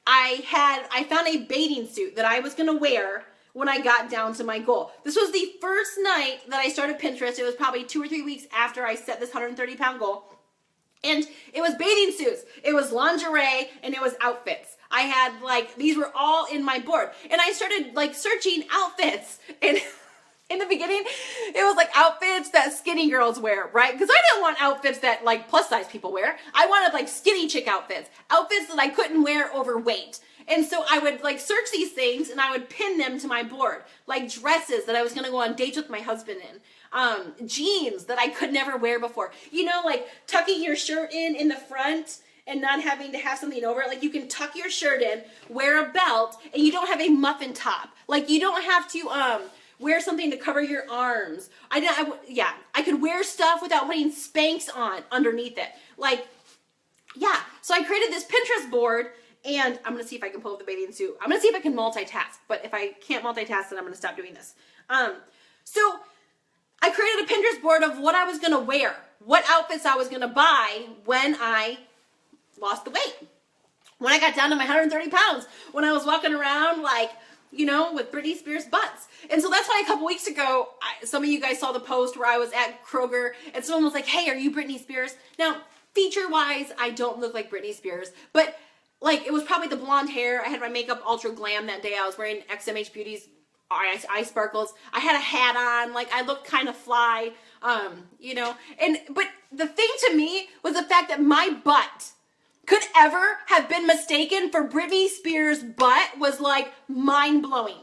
I found a bathing suit that I was gonna wear when I got down to my goal. This was the first night that I started Pinterest. It was probably 2 or 3 weeks after I set this 130 pound goal. And it was bathing suits, it was lingerie, and it was outfits. I had like, these were all in my board. And I started like searching outfits. And in the beginning, it was like outfits that skinny girls wear, right? Because I didn't want outfits that like plus size people wear. I wanted like skinny chick outfits, outfits that I couldn't wear overweight. And so I would like search these things and I would pin them to my board, like dresses that I was gonna go on dates with my husband in. Jeans that I could never wear before. You know, like tucking your shirt in the front and not having to have something over it. Like you can tuck your shirt in, wear a belt, and you don't have a muffin top. Like you don't have to wear something to cover your arms. I could wear stuff without putting Spanx on underneath it. Like, yeah. So I created this Pinterest board, and I'm gonna see if I can pull up the bathing suit. I'm gonna see if I can multitask, but if I can't multitask, then I'm gonna stop doing this. So I created a Pinterest board of what I was gonna wear, what outfits I was gonna buy when I lost the weight. When I got down to my 130 pounds, when I was walking around like, you know, with Britney Spears' butts. And so that's why a couple weeks ago, some of you guys saw the post where I was at Kroger and someone was like, hey, are you Britney Spears? Now, feature-wise, I don't look like Britney Spears, but like, it was probably the blonde hair. I had my makeup ultra glam that day. I was wearing XMH Beauty's eye sparkles. I had a hat on. Like, I looked kind of fly, you know. But the thing to me was the fact that my butt could ever have been mistaken for Britney Spears' butt was like mind-blowing.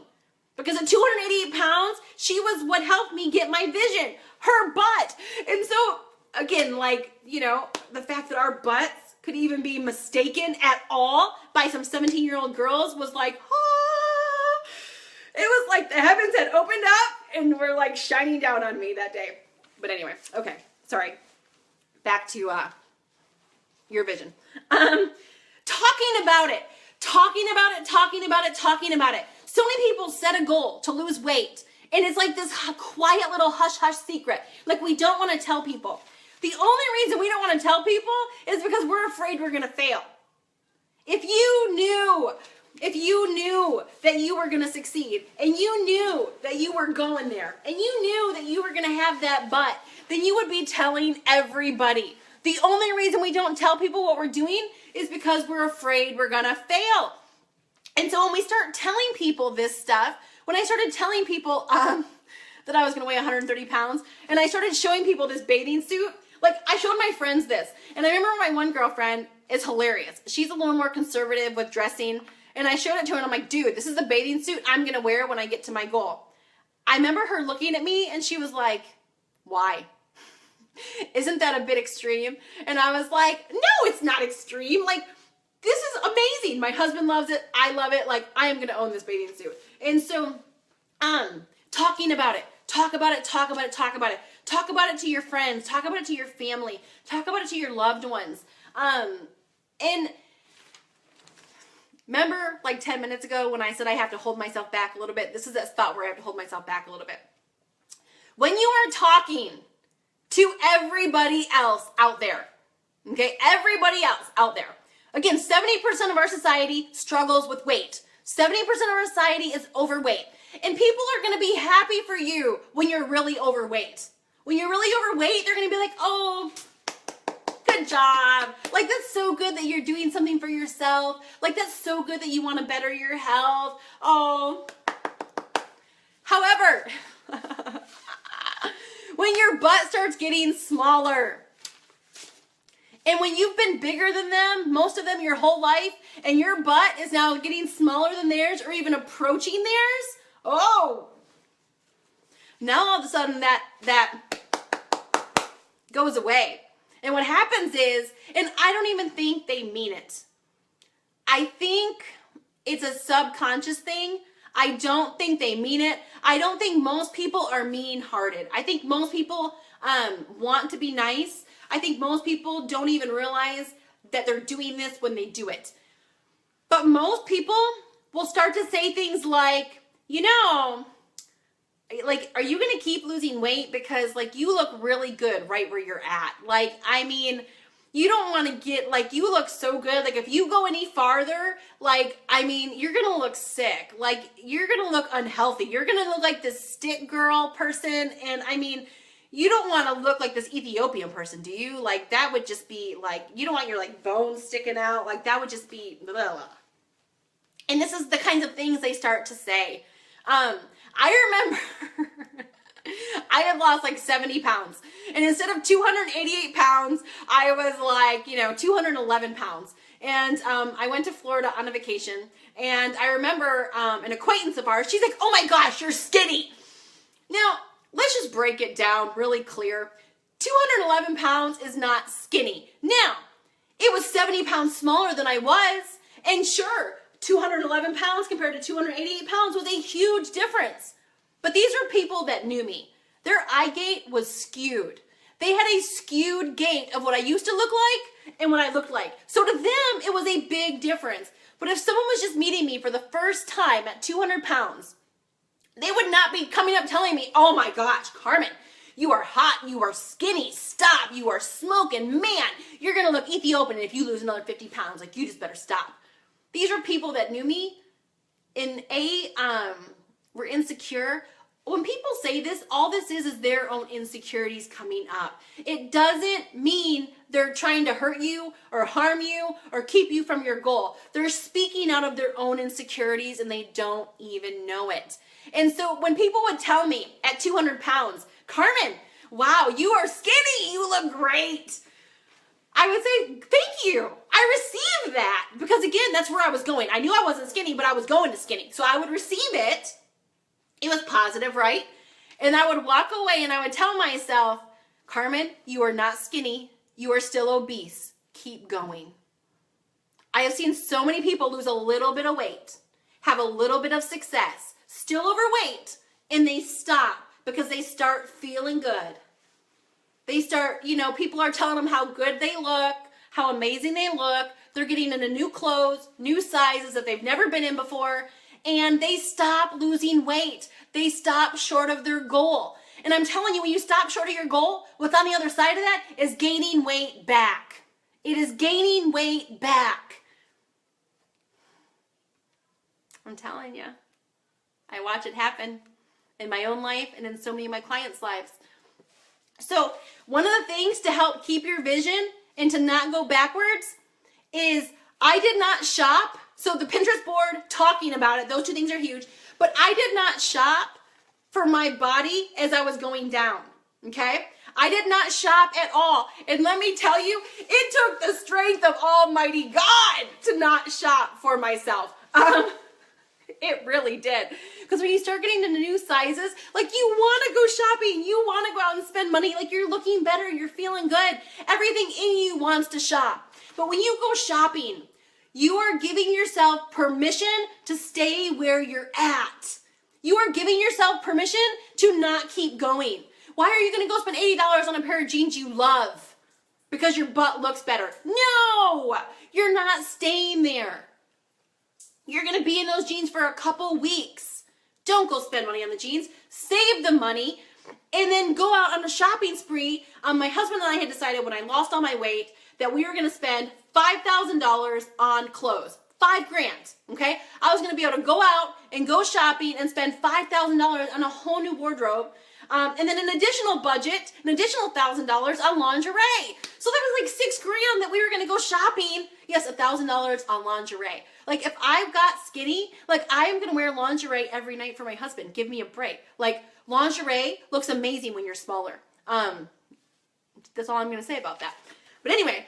Because at 288 pounds, she was what helped me get my vision, her butt. And so, again, like, you know, the fact that our butts could even be mistaken at all by some 17-year-old girls was like, ah. It was like the heavens had opened up and were like shining down on me that day. But anyway, okay, sorry. Back to your vision. Talking about it. So many people set a goal to lose weight, and it's like this quiet little hush-hush secret. Like, we don't want to tell people. The only reason we don't want to tell people is because we're afraid we're going to fail. If you knew that you were going to succeed, and you knew that you were going there, and you knew that you were going to have that butt, then you would be telling everybody. The only reason we don't tell people what we're doing is because we're afraid we're going to fail. And so when we start telling people this stuff, when I started telling people that I was going to weigh 130 pounds, and I started showing people this bathing suit, like, I showed my friends this, and I remember my one girlfriend is hilarious. She's a little more conservative with dressing, and I showed it to her, and I'm like, dude, this is a bathing suit I'm going to wear when I get to my goal. I remember her looking at me, and she was like, why? Isn't that a bit extreme? And I was like, no, it's not extreme. Like, this is amazing. My husband loves it. I love it. Like, I am going to own this bathing suit. And so, talking about it. Talk about it. Talk about it to your friends. Talk about it to your family. Talk about it to your loved ones. And remember, like 10 minutes ago when I said I have to hold myself back a little bit? This is that spot where I have to hold myself back a little bit. When you are talking to everybody else out there, okay, everybody else out there. Again, 70% of our society struggles with weight. 70% of our society is overweight. And people are going to be happy for you when you're really overweight. When you're really overweight, they're going to be like, oh, good job. Like, that's so good that you're doing something for yourself. Like, that's so good that you want to better your health. Oh. However, when your butt starts getting smaller, and when you've been bigger than them, most of them your whole life, and your butt is now getting smaller than theirs or even approaching theirs, oh, now all of a sudden that goes away. And what happens is, and I don't even think they mean it. I think it's a subconscious thing. I don't think they mean it. I don't think most people are mean-hearted. I think most people want to be nice. I think most people don't even realize that they're doing this when they do it. But most people will start to say things like, you know, like, are you going to keep losing weight? Because, like, you look really good right where you're at. Like, I mean, you don't want to get, like, you look so good. Like, if you go any farther, like, I mean, you're going to look sick. Like, you're going to look unhealthy. You're going to look like this stick girl person. And, I mean, you don't want to look like this Ethiopian person, do you? Like, that would just be, like, you don't want your, like, bones sticking out. Like, that would just be, blah, blah, blah. And this is the kinds of things they start to say. I remember I had lost like 70 pounds. And instead of 288 pounds, I was like, 211 pounds. And I went to Florida on a vacation. And I remember an acquaintance of ours, she's like, oh my gosh, you're skinny. Now, let's just break it down really clear. 211 pounds is not skinny. Now, it was 70 pounds smaller than I was. And sure, 211 pounds compared to 288 pounds was a huge difference. But these are people that knew me. Their eye gate was skewed. They had a skewed gate of what I used to look like and what I looked like. So to them, it was a big difference. But if someone was just meeting me for the first time at 200 pounds, they would not be coming up telling me, oh my gosh, Carmen, you are hot, you are skinny, stop, you are smoking, man, you're going to look Ethiopian if you lose another 50 pounds, like you just better stop. These were people that knew me we're insecure. When people say this, all this is their own insecurities coming up. It doesn't mean they're trying to hurt you or harm you or keep you from your goal. They're speaking out of their own insecurities and they don't even know it. And so when people would tell me at 200 pounds, Carmen, wow, you are skinny, you look great, I would say, thank you. I received that because, again, that's where I was going. I knew I wasn't skinny, but I was going to skinny. So I would receive it. It was positive, right? And I would walk away and I would tell myself, Carmen, you are not skinny. You are still obese. Keep going. I have seen so many people lose a little bit of weight, have a little bit of success, still overweight, and they stop because they start feeling good. They start, people are telling them how good they look, how amazing they look. They're getting into new clothes, new sizes that they've never been in before, and they stop losing weight. They stop short of their goal. And I'm telling you, when you stop short of your goal, what's on the other side of that is gaining weight back. It is gaining weight back. I'm telling you, I watch it happen in my own life and in so many of my clients' lives. So one of the things to help keep your vision and to not go backwards is I did not shop. So the Pinterest board, talking about it, those two things are huge. But I did not shop for my body as I was going down, okay? I did not shop at all. And let me tell you, it took the strength of Almighty God to not shop for myself. It really did. Because when you start getting into new sizes, like you want to go shopping, you want to go out and spend money, like you're looking better, you're feeling good. Everything in you wants to shop. But when you go shopping, you are giving yourself permission to stay where you're at. You are giving yourself permission to not keep going. Why are you going to go spend $80 on a pair of jeans you love? Because your butt looks better. No, you're not staying there. You're going to be in those jeans for a couple weeks. Don't go spend money on the jeans. Save the money and then go out on a shopping spree. My husband and I had decided when I lost all my weight that we were going to spend $5,000 on clothes. $5,000, okay? I was going to be able to go out and go shopping and spend $5,000 on a whole new wardrobe. And then an additional budget, an additional $1,000 on lingerie. So that was like $6,000 that we were going to go shopping. Yes, $1,000 on lingerie. Like if I got skinny, like I'm going to wear lingerie every night for my husband. Give me a break. Like lingerie looks amazing when you're smaller. That's all I'm going to say about that. But anyway,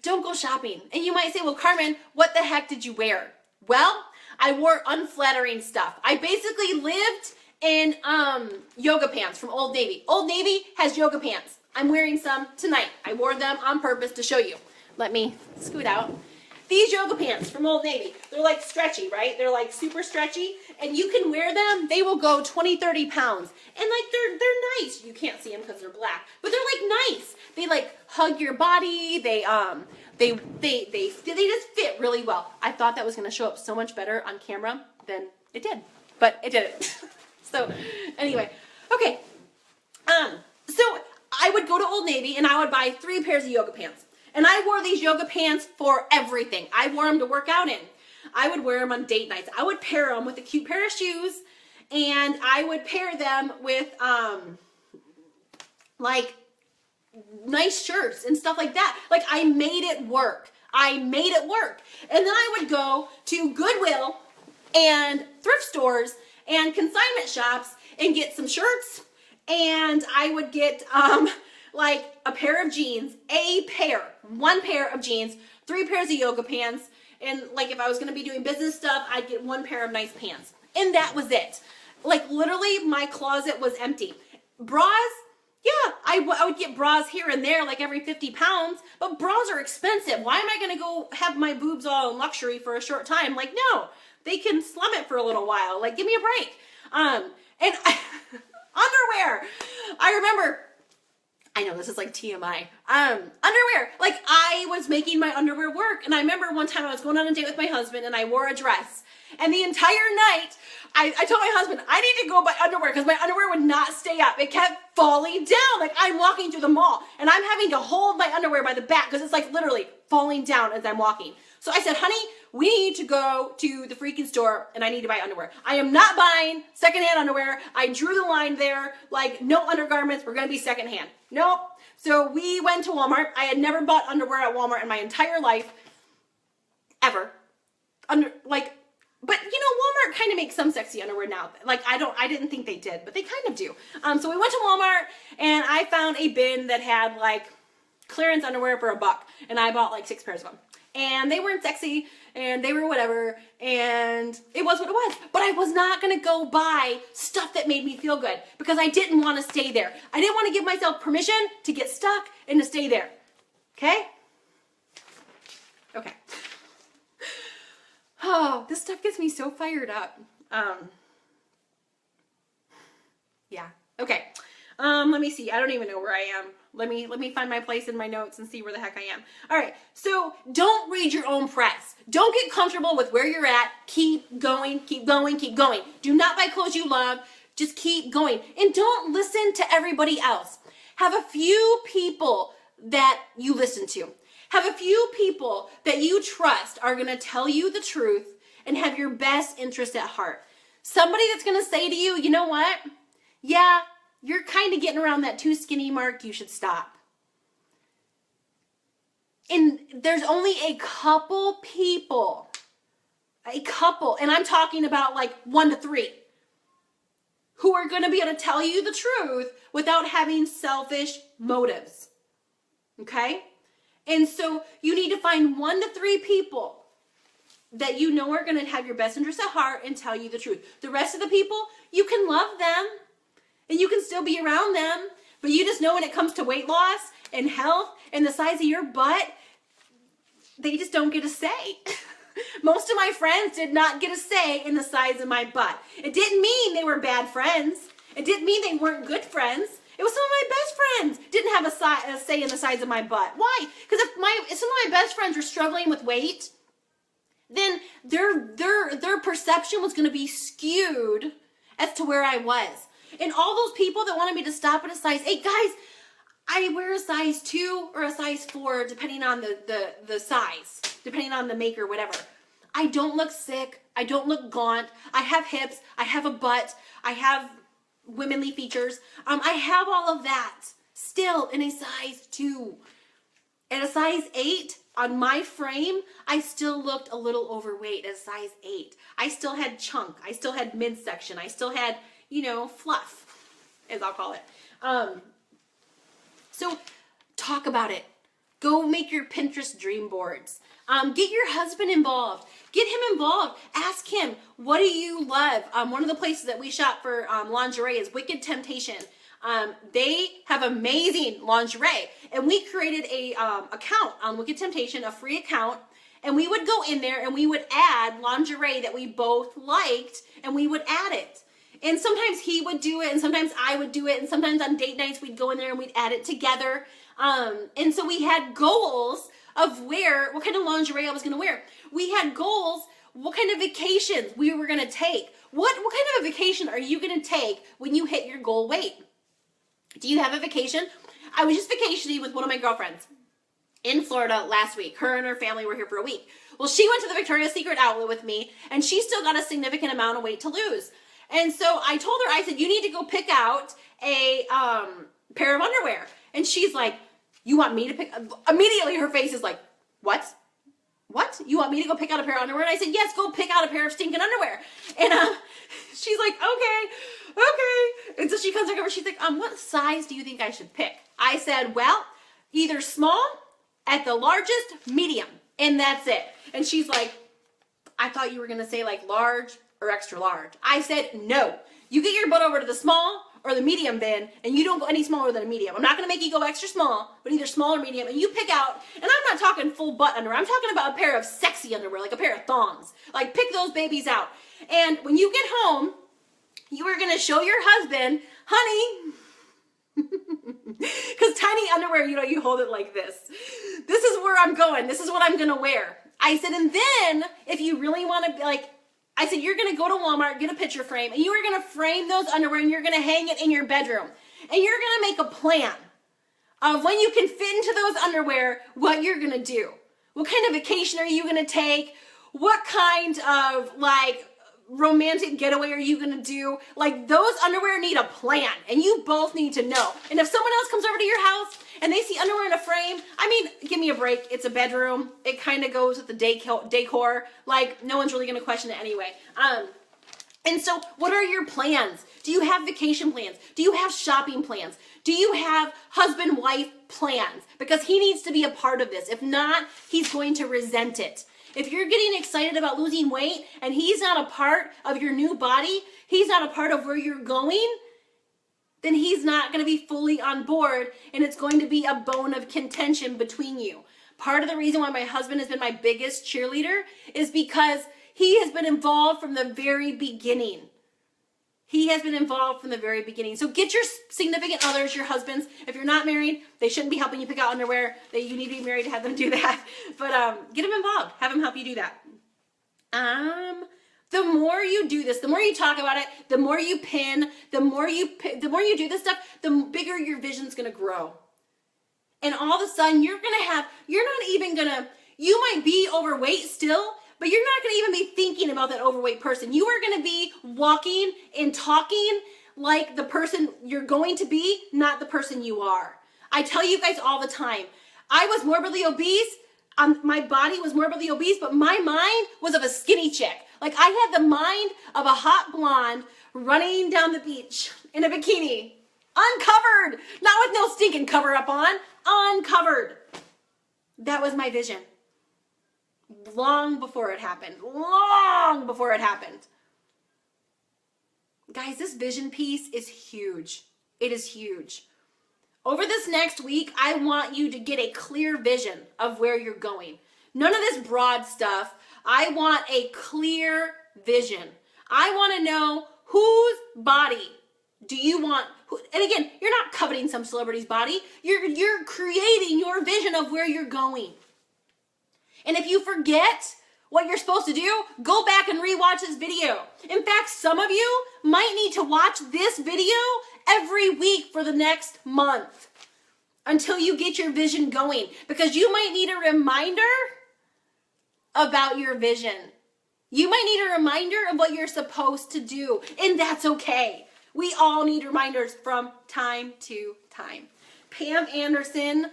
don't go shopping. And you might say, well, Carmen, what the heck did you wear? Well, I wore unflattering stuff. I basically lived in yoga pants from Old Navy. Old Navy has yoga pants. I'm wearing some tonight. I wore them on purpose to show you. Let me scoot out. These yoga pants from Old Navy, they're like stretchy, right? They're like super stretchy, and you can wear them. They will go 20, 30 pounds. And like they're nice. You can't see them because they're black, but they're like nice. They like hug your body. They just fit really well. I thought that was going to show up so much better on camera than it did, but it didn't. So anyway, okay. So I would go to Old Navy and I would buy 3 pairs of yoga pants. And I wore these yoga pants for everything. I wore them to work out in. I would wear them on date nights. I would pair them with a cute pair of shoes, and I would pair them with like nice shirts and stuff like that. Like I made it work. I made it work. And then I would go to Goodwill and thrift stores and consignment shops and get some shirts, and I would get like a pair of jeans, one pair of jeans, 3 pairs of yoga pants, and like if I was going to be doing business stuff, I'd get 1 pair of nice pants. And that was it. Like literally my closet was empty. Bras, yeah, I would get bras here and there like every 50 pounds, but bras are expensive. Why am I going to go have my boobs all in luxury for a short time? Like, no, they can slum it for a little while. Like, give me a break. Underwear. I remember, I know this is like TMI. Underwear. Like I was making my underwear work. And I remember one time I was going on a date with my husband and I wore a dress. And the entire night, I told my husband, I need to go buy underwear because my underwear would not stay up. It kept falling down. Like I'm walking through the mall and I'm having to hold my underwear by the back because it's like literally falling down as I'm walking. So I said, honey, we need to go to the freaking store and I need to buy underwear. I am not buying secondhand underwear. I drew the line there, like no undergarments, we're gonna be secondhand. Nope. So we went to Walmart. I had never bought underwear at Walmart in my entire life, ever. But you know, Walmart kind of makes some sexy underwear now. Like I didn't think they did, but they kind of do. So we went to Walmart and I found a bin that had like clearance underwear for $1, and I bought like 6 pairs of them. And they weren't sexy, and they were whatever, and it was what it was. But I was not gonna go buy stuff that made me feel good because I didn't want to stay there. I didn't want to give myself permission to get stuck and to stay there. Okay? Okay. Oh, this stuff gets me so fired up. Yeah. Okay. Let me see. I don't even know where I am. Let me find my place in my notes and see where the heck I am. All right. So don't read your own press. Don't get comfortable with where you're at. Keep going, keep going, keep going. Do not buy clothes you love. Just keep going. And don't listen to everybody else. Have a few people that you listen to. Have a few people that you trust are going to tell you the truth and have your best interest at heart. Somebody that's going to say to you, you know what? Yeah, you're kind of getting around that too skinny mark. You should stop. And there's only a couple people, and I'm talking about like 1 to 3, who are going to be able to tell you the truth without having selfish motives. Okay? And so you need to find 1 to 3 people that you know are going to have your best interest at heart and tell you the truth. The rest of the people, you can love them and you can still be around them, but you just know when it comes to weight loss and health and the size of your butt, they just don't get a say. Most of my friends did not get a say in the size of my butt. It didn't mean they were bad friends. It didn't mean they weren't good friends. It was some of my best friends didn't have a say in the size of my butt. Why? Because if some of my best friends were struggling with weight, then their perception was going to be skewed as to where I was. And all those people that wanted me to stop at a size 8, guys, I wear a size 2 or a size 4 depending on the size, depending on the maker, whatever. I don't look sick. I don't look gaunt. I have hips. I have a butt. I have womanly features. I have all of that still in a size 2. At a size 8 on my frame, I still looked a little overweight at a size 8. I still had chunk. I still had midsection. I still had, you know, fluff, as I'll call it. So talk about it. Go make your Pinterest dream boards. Get your husband involved. Get him involved. Ask him, what do you love? One of the places that we shop for lingerie is Wicked Temptation. They have amazing lingerie. And we created a account on Wicked Temptation, a free account. And we would go in there and we would add lingerie that we both liked, and we would add it. And sometimes he would do it, and sometimes I would do it, and sometimes on date nights we'd go in there and we'd add it together. And so we had goals of what kind of lingerie I was going to wear. We had goals, what kind of vacations we were going to take. What kind of a vacation are you going to take when you hit your goal weight? Do you have a vacation? I was just vacationing with one of my girlfriends in Florida last week. Her and her family were here for a week. Well, she went to the Victoria's Secret outlet with me, and she still got a significant amount of weight to lose. And so I told her, I said, you need to go pick out a pair of underwear. And she's like, you want me to pick? Immediately her face is like, what? What? You want me to go pick out a pair of underwear? And I said, yes, go pick out a pair of stinking underwear. And she's like, okay. And so she comes back over, she's like, what size do you think I should pick? I said, well, either small, at the largest, medium, and that's it. And she's like, I thought you were going to say like large or extra large. I said, no, you get your butt over to the small or the medium bin, and you don't go any smaller than a medium. I'm not going to make you go extra small, but either small or medium, and you pick out, and I'm not talking full butt underwear. I'm talking about a pair of sexy underwear, like a pair of thongs. Like, pick those babies out. And when you get home, you are going to show your husband, honey, because tiny underwear, you know, you hold it like this. This is where I'm going. This is what I'm going to wear. I said, and then if you really want to be like, I said, you're going to go to Walmart, get a picture frame, and you are going to frame those underwear, and you're going to hang it in your bedroom. And you're going to make a plan of when you can fit into those underwear, what you're going to do. What kind of vacation are you gonna take? What kind of like romantic getaway are you gonna do? Like those underwear need a plan and you both need to know. And if someone else comes over to your house and they see underwear in a frame, I mean, give me a break. It's a bedroom. It kind of goes with the decor. Like no one's really gonna question it anyway. And so what are your plans? Do you have vacation plans? Do you have shopping plans? Do you have husband-wife plans? Because he needs to be a part of this. If not, he's going to resent it. If you're getting excited about losing weight and he's not a part of your new body, he's not a part of where you're going, then he's not going to be fully on board and it's going to be a bone of contention between you. Part of the reason why my husband has been my biggest cheerleader is because he has been involved from the very beginning. He has been involved from the very beginning. So get your significant others, your husbands. If you're not married, they shouldn't be helping you pick out underwear. You need to be married to have them do that. But get them involved. Have them help you do that. The more you do this, the more you talk about it, the more you pin, the more you do this stuff, the bigger your vision's going to grow. And all of a sudden, you might be overweight still, but you're not going to even be thinking about that overweight person. You are going to be walking and talking like the person you're going to be, not the person you are. I tell you guys all the time, I was morbidly obese. My body was morbidly obese, but my mind was of a skinny chick. Like I had the mind of a hot blonde running down the beach in a bikini, uncovered, not with no stinking cover up on, uncovered. That was my vision. Long before it happened. Guys, this vision piece is huge. It is huge. Over this next week, I want you to get a clear vision of where you're going. None of this broad stuff. I want a clear vision. I want to know whose body do you want. And again, you're not coveting some celebrity's body. You're creating your vision of where you're going. And if you forget what you're supposed to do, go back and rewatch this video. In fact, some of you might need to watch this video every week for the next month until you get your vision going, because you might need a reminder about your vision. You might need a reminder of what you're supposed to do, and that's okay. We all need reminders from time to time. Pam Anderson,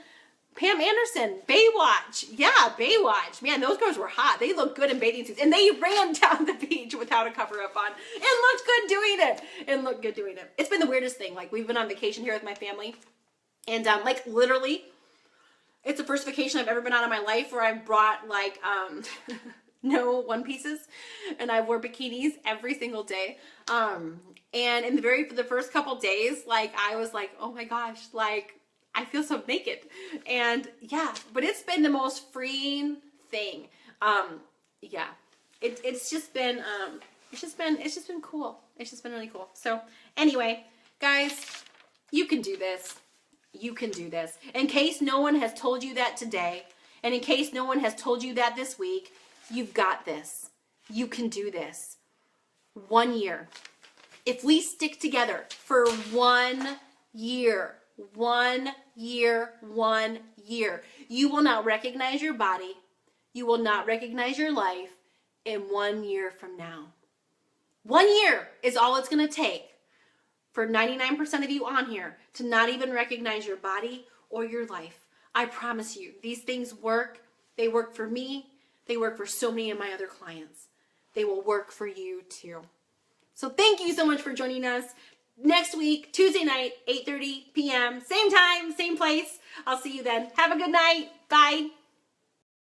Baywatch. Yeah, Baywatch. Man, those girls were hot. They looked good in bathing suits. And they ran down the beach without a cover up on. And looked good doing it. It's been the weirdest thing. Like, we've been on vacation here with my family. And, like, literally, it's the first vacation I've ever been on in my life where I've brought, like, no one pieces. And I wore bikinis every single day. And for the first couple days, like, I was like, oh my gosh, like, I feel so naked. And yeah, but it's been the most freeing thing. Yeah, it's just been cool. It's just been really cool. So anyway, guys, you can do this. You can do this. In case no one has told you that today, and in case no one has told you that this week, you've got this. You can do this. 1 year. If we stick together for 1 year, 1 year, 1 year, you will not recognize your body. You will not recognize your life in 1 year from now. 1 year is all it's going to take for 99% of you on here to not even recognize your body or your life. I promise you, these things work. They work for me. They work for so many of my other clients. They will work for you too. So thank you so much for joining us. Next week, Tuesday night, 8:30 p.m. Same time, same place. I'll see you then. Have a good night. Bye.